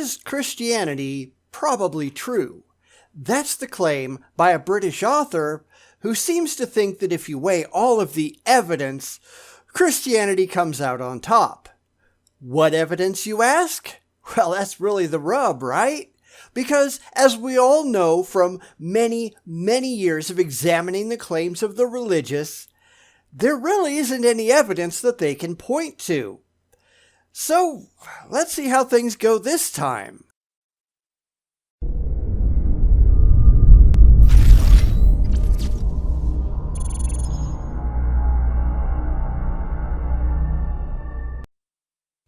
is Christianity probably true? That's the claim by a British author who seems to think that if you weigh all of the evidence, Christianity comes out on top. What evidence, you ask? Well, that's really the rub, right? Because as we all know from many, many years of examining the claims of the religious, there really isn't any evidence that they can point to. So, let's see how things go this time.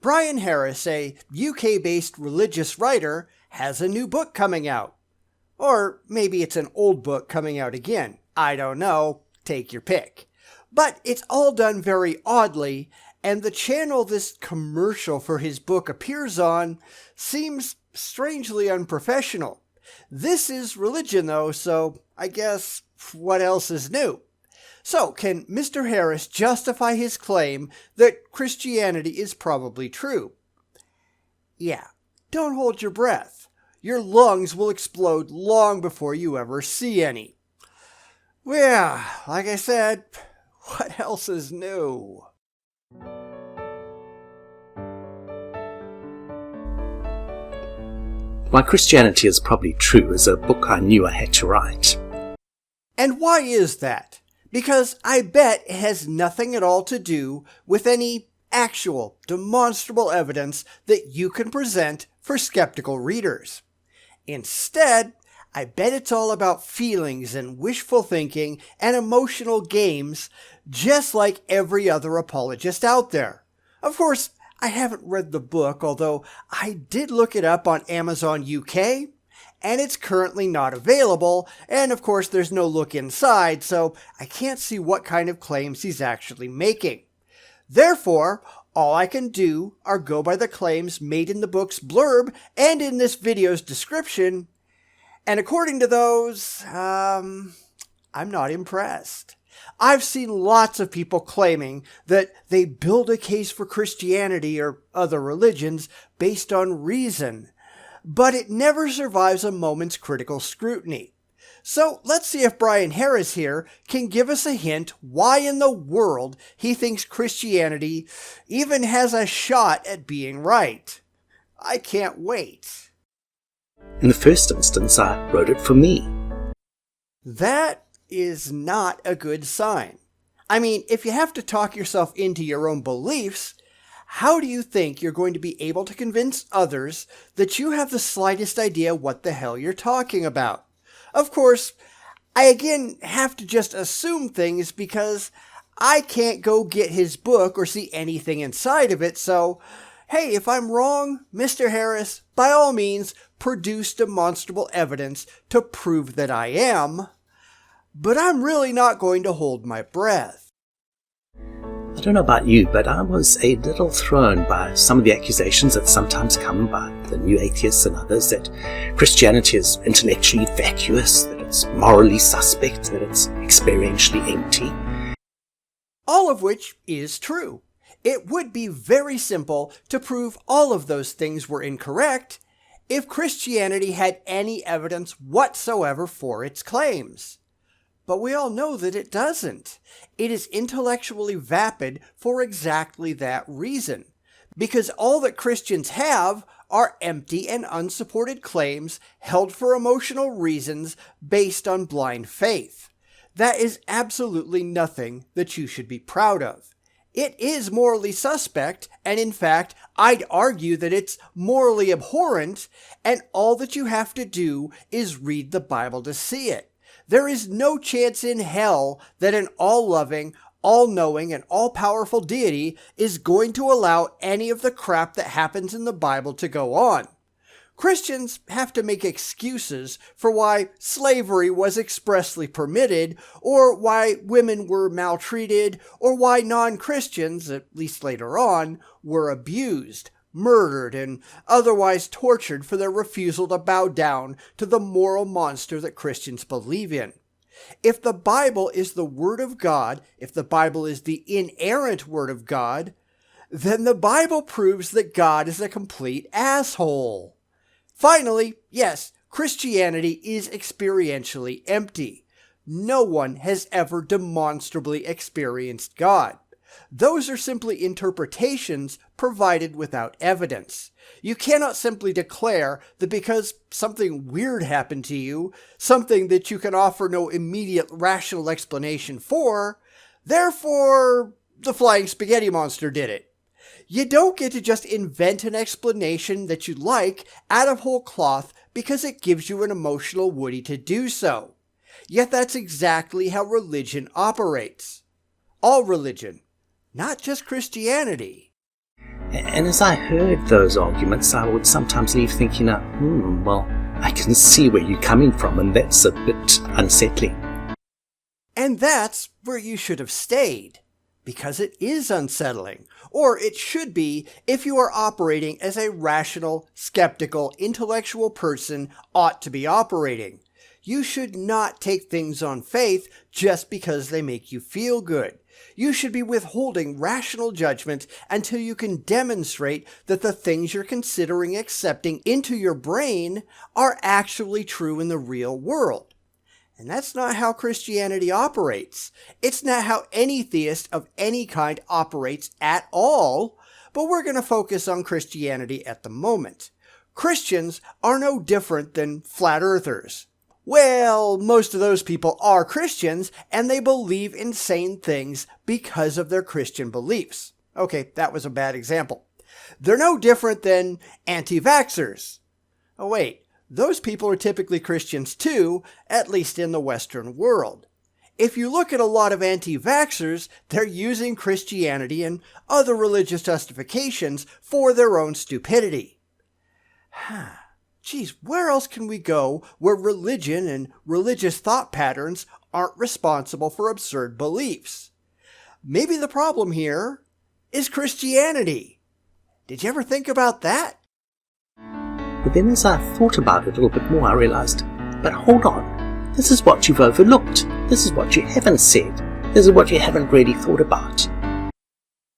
Brian Harris, a UK-based religious writer, has a new book coming out. Or maybe it's an old book coming out again. I don't know. Take your pick. But it's all done very oddly, and the channel this commercial for his book appears on seems strangely unprofessional. This is religion though, so I guess what else is new? So, can Mr. Harris justify his claim that Christianity is probably true? Yeah, don't hold your breath. Your lungs will explode long before you ever see any. Well, like I said, what else is new? Why Christianity is Probably True is a book I knew I had to write. And why is that? Because I bet it has nothing at all to do with any actual, demonstrable evidence that you can present for skeptical readers. Instead, I bet it's all about feelings and wishful thinking and emotional games, just like every other apologist out there. Of course, I haven't read the book, although I did look it up on Amazon UK, and it's currently not available, and of course there's no look inside, so I can't see what kind of claims he's actually making. Therefore, all I can do are go by the claims made in the book's blurb and in this video's description, and according to those, I'm not impressed. I've seen lots of people claiming that they build a case for Christianity or other religions based on reason, but it never survives a moment's critical scrutiny. So let's see if Brian Harris here can give us a hint why in the world he thinks Christianity even has a shot at being right. I can't wait. In the first instance, I wrote it for me. That is not a good sign. I mean, if you have to talk yourself into your own beliefs, how do you think you're going to be able to convince others that you have the slightest idea what the hell you're talking about? Of course, I again have to just assume things because I can't go get his book or see anything inside of it, so hey, if I'm wrong, Mr. Harris, by all means, produce demonstrable evidence to prove that I am. But I'm really not going to hold my breath. I don't know about you, but I was a little thrown by some of the accusations that sometimes come by the new atheists and others that Christianity is intellectually vacuous, that it's morally suspect, that it's experientially empty. All of which is true. It would be very simple to prove all of those things were incorrect if Christianity had any evidence whatsoever for its claims. But we all know that it doesn't. It is intellectually vapid for exactly that reason. Because all that Christians have are empty and unsupported claims held for emotional reasons based on blind faith. That is absolutely nothing that you should be proud of. It is morally suspect, and in fact, I'd argue that it's morally abhorrent, and all that you have to do is read the Bible to see it. There is no chance in hell that an all-loving, all-knowing, and all-powerful deity is going to allow any of the crap that happens in the Bible to go on. Christians have to make excuses for why slavery was expressly permitted, or why women were maltreated, or why non-Christians, at least later on, were abused, murdered, and otherwise tortured for their refusal to bow down to the moral monster that Christians believe in. If the Bible is the Word of God, if the Bible is the inerrant Word of God, then the Bible proves that God is a complete asshole. Finally, yes, Christianity is experientially empty. No one has ever demonstrably experienced God. Those are simply interpretations provided without evidence. You cannot simply declare that because something weird happened to you, something that you can offer no immediate rational explanation for, therefore the flying spaghetti monster did it. You don't get to just invent an explanation that you like out of whole cloth because it gives you an emotional woody to do so. Yet that's exactly how religion operates. All religion, not just Christianity. And as I heard those arguments, I would sometimes leave thinking, well, I can see where you're coming from, and that's a bit unsettling. And that's where you should have stayed, because it is unsettling, or it should be if you are operating as a rational, skeptical, intellectual person ought to be operating. You should not take things on faith just because they make you feel good. You should be withholding rational judgment until you can demonstrate that the things you're considering accepting into your brain are actually true in the real world. And that's not how Christianity operates. It's not how any theist of any kind operates at all, but we're going to focus on Christianity at the moment. Christians are no different than flat earthers. Well, most of those people are Christians, and they believe insane things because of their Christian beliefs. Okay, that was a bad example. They're no different than anti-vaxxers. Oh wait, those people are typically Christians too, at least in the Western world. If you look at a lot of anti-vaxxers, they're using Christianity and other religious justifications for their own stupidity. Geez, where else can we go where religion and religious thought patterns aren't responsible for absurd beliefs? Maybe the problem here is Christianity. Did you ever think about that? But then as I thought about it a little bit more, I realized, but hold on, this is what you've overlooked. This is what you haven't said. This is what you haven't really thought about.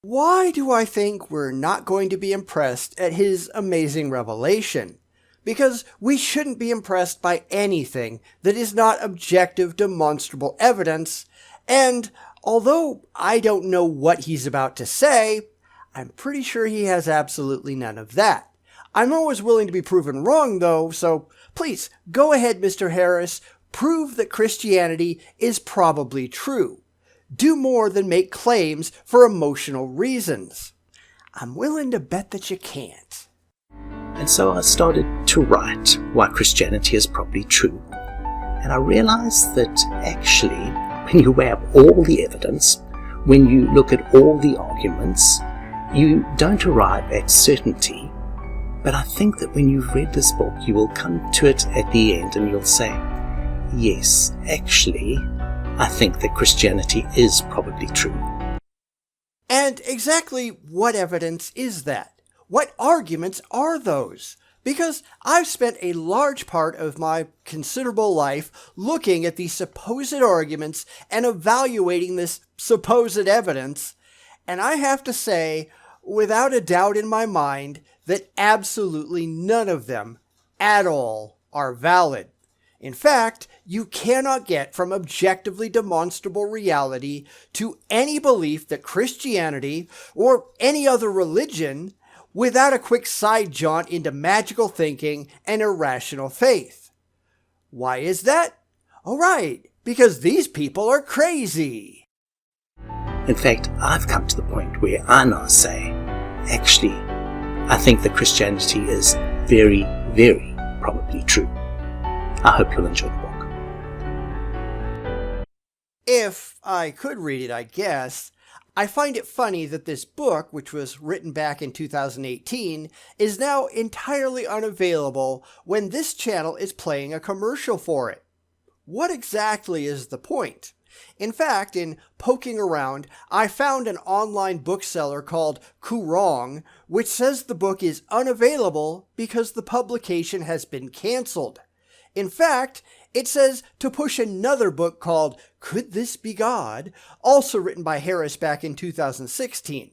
Why do I think we're not going to be impressed at his amazing revelation? Because we shouldn't be impressed by anything that is not objective, demonstrable evidence, and although I don't know what he's about to say, I'm pretty sure he has absolutely none of that. I'm always willing to be proven wrong, though, so please, go ahead, Mr. Harris, prove that Christianity is probably true. Do more than make claims for emotional reasons. I'm willing to bet that you can't. And so I started to write why Christianity is probably true. And I realized that actually, when you weigh up all the evidence, when you look at all the arguments, you don't arrive at certainty. But I think that when you've read this book, you will come to it at the end and you'll say, yes, actually, I think that Christianity is probably true. And exactly what evidence is that? What arguments are those? Because I've spent a large part of my considerable life looking at these supposed arguments and evaluating this supposed evidence, and I have to say, without a doubt in my mind, that absolutely none of them at all are valid. In fact, you cannot get from objectively demonstrable reality to any belief that Christianity or any other religion without a quick side jaunt into magical thinking and irrational faith. Why is that? Oh, right, because these people are crazy. In fact, I've come to the point where I now say, actually, I think that Christianity is very, very probably true. I hope you'll enjoy the book. If I could read it, I guess. I find it funny that this book, which was written back in 2018, is now entirely unavailable when this channel is playing a commercial for it. What exactly is the point? In fact, in poking around, I found an online bookseller called Kurong, which says the book is unavailable because the publication has been canceled. In fact, it says to push another book called Could This Be God?, also written by Harris back in 2016.